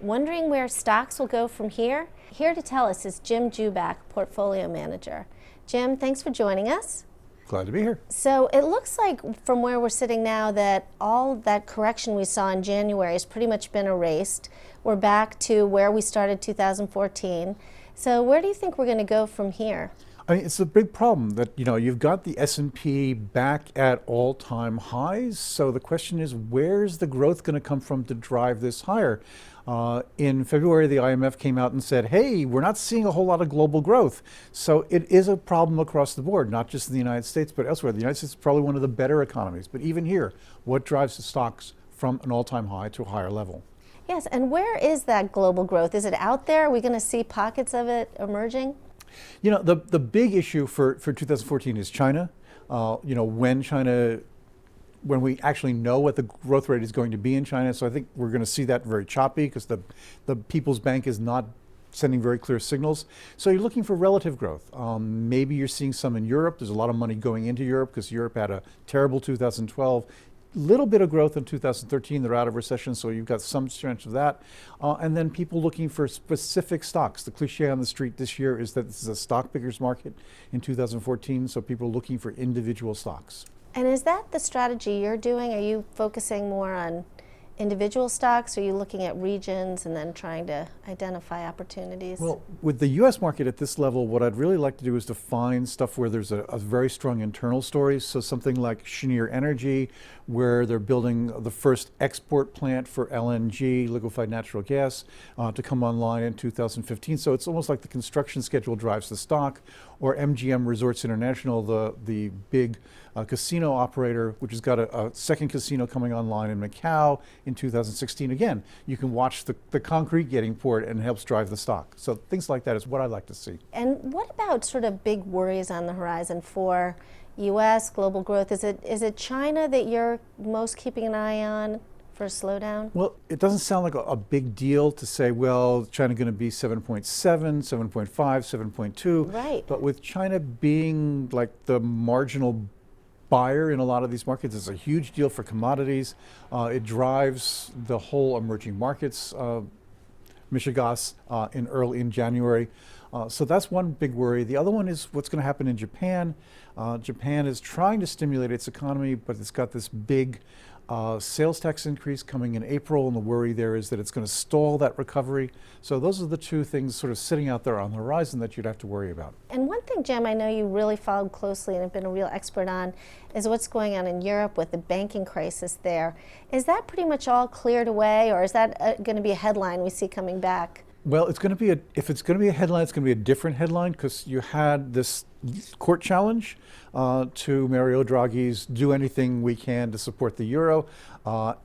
Wondering where stocks will go from here? Here to tell us is Jim Jubek, Portfolio Manager. Jim, thanks for joining us. Glad to be here. So it looks like from where we're sitting now that all that correction we saw in January has pretty much been erased. We're back to where we started 2014. So where do you think we're going to go from here? I mean, it's a big problem that, you've got the S&P back at all-time highs. So the question is, where's the growth going to come from to drive this higher? In February, the IMF came out and said, hey, we're not seeing a whole lot of global growth. So it is a problem across the board, not just in the United States, but elsewhere. The United States is probably one of the better economies. But even here, what drives the stocks from an all-time high to a higher level? Yes, and where is that global growth? Is it out there? Are we going to see pockets of it emerging? The big issue for 2014 is China. When we actually know what the growth rate is going to be in China. So I think we're going to see that very choppy because the People's Bank is not sending very clear signals. So you're looking for relative growth. Maybe you're seeing some in Europe. There's a lot of money going into Europe because Europe had a terrible 2012. Little bit of growth in 2013. They're out of recession, so you've got some strength of that. And then people looking for specific stocks. The cliche on the street this year is that this is a stock picker's market in 2014, so people are looking for individual stocks. And is that the strategy you're doing? Are you focusing more on individual stocks? Or are you looking at regions and then trying to identify opportunities? Well, with the U.S. market at this level, what I'd really like to do is to find stuff where there's a very strong internal story. So something like Cheniere Energy, where they're building the first export plant for LNG, liquefied natural gas, to come online in 2015. So it's almost like the construction schedule drives the stock. Or MGM Resorts International, the big casino operator, which has got a second casino coming online in Macau in 2016. Again, you can watch the concrete getting poured and it helps drive the stock. So things like that is what I'd like to see. And what about sort of big worries on the horizon for U.S. global growth? Is it China that you're most keeping an eye on for a slowdown? Well, it doesn't sound like a big deal to say, well, China going to be 7.7, 7.5, 7.2. Right. But with China being like the marginal buyer in a lot of these markets, it's a huge deal for commodities. It drives the whole emerging markets mishegas in January. So that's one big worry. The other one is what's going to happen in Japan. Japan is trying to stimulate its economy, but it's got this big sales tax increase coming in April, and the worry there is that it's going to stall that recovery. So those are the two things sort of sitting out there on the horizon that you'd have to worry about. And one thing, Jim, I know you really followed closely and have been a real expert on is what's going on in Europe with the banking crisis there. Is that pretty much all cleared away, or is that going to be a headline we see coming back? Well, it's going to be if it's going to be a headline, it's going to be a different headline because you had this court challenge to Mario Draghi's do anything we can to support the euro,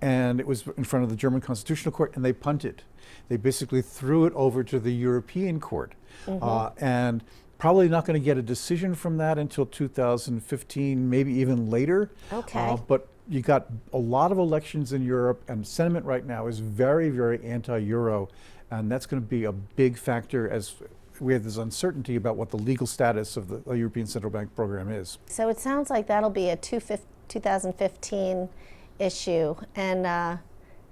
and it was in front of the German Constitutional Court, and they punted. They basically threw it over to the European Court, and probably not going to get a decision from that until 2015, maybe even later. Okay. But you got a lot of elections in Europe, and sentiment right now is very, very anti-euro. And that's going to be a big factor as we have this uncertainty about what the legal status of the European Central Bank program is. So it sounds like that'll be a 2015 issue. And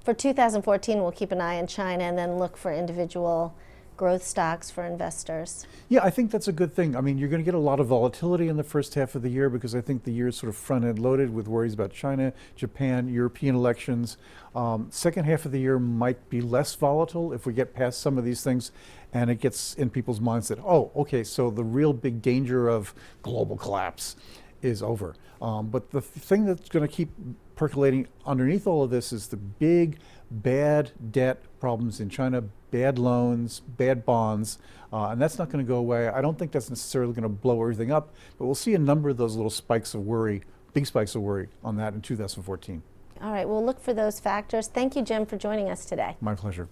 for 2014, we'll keep an eye on China and then look for individual growth stocks for investors. Yeah, I think that's a good thing. I mean, you're going to get a lot of volatility in the first half of the year because I think the year is sort of front-end loaded with worries about China, Japan, European elections. Second half of the year might be less volatile if we get past some of these things and it gets in people's minds that, oh, okay, so the real big danger of global collapse is over. But the thing that's going to keep percolating underneath all of this is the big, bad debt problems in China, bad loans, bad bonds, and that's not going to go away. I don't think that's necessarily going to blow everything up, but we'll see a number of those little spikes of worry, big spikes of worry on that in 2014. All right, we'll look for those factors. Thank you, Jim, for joining us today. My pleasure.